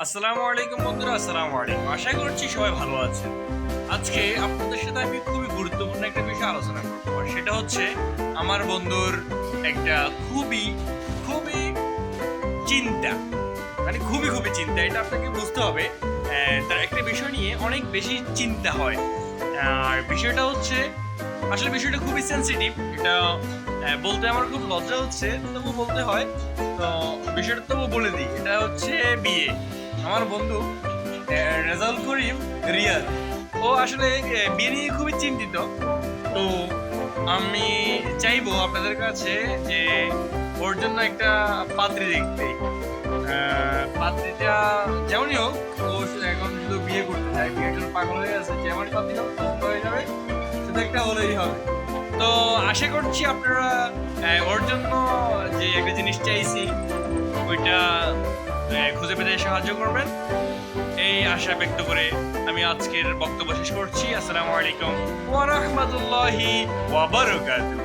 আসসালামু আলাইকুম বন্ধুরা, আসসালামু আলাইকুম। আশা করছি সবাই ভালো আছেন। আজকে আপনাদের সাথে আমি খুবই গুরুত্বপূর্ণ একটা বিষয় আলোচনা করব। আর সেটা হচ্ছে আমার বন্ধুর একটা খুবই, খুবই চিন্তা। মানে খুবই চিন্তা। এটা আপনাকে বুঝতে হবে। তার একটা বিষয় নিয়ে অনেক বেশি চিন্তা হয়। আর বিষয়টা হচ্ছে আসলে বিষয়টা খুবই সেনসিটিভ। এটা বলতে আমার খুব লজ্জা হচ্ছে, তবু বলতে হয়। তো বিষয়টা তবু বলে দিই। এটা হচ্ছে বিয়ে। আমার বন্ধু রেজাউল করিম রিয়াদ। ও আসলে বিয়ে নিয়ে খুবই চিন্তিত। তো আমি চাইবো আপনাদের কাছে যে ওর জন্য একটা পাত্রী দেখতে। পাত্রীটা যেমনই হোক, ও এখন শুধু বিয়ে করতে চায়। বিয়ের জন্য পাগল হয়ে আছে। যেমনই পাত্রী হোক পছন্দ হয়ে যাবে, শুধু একটা হলেই হবে। তো আশা করছি আপনারা ওর জন্য যে একটা জিনিস চাইছি ওইটা খুঁজে পেতে সাহায্য করবেন, এই আশা ব্যক্ত করে আমি আজকের বক্তব্য শেষ করছি। আসসালামু আলাইকুম ওয়া রাহমাতুল্লাহি ওয়া বারাকাতুহু।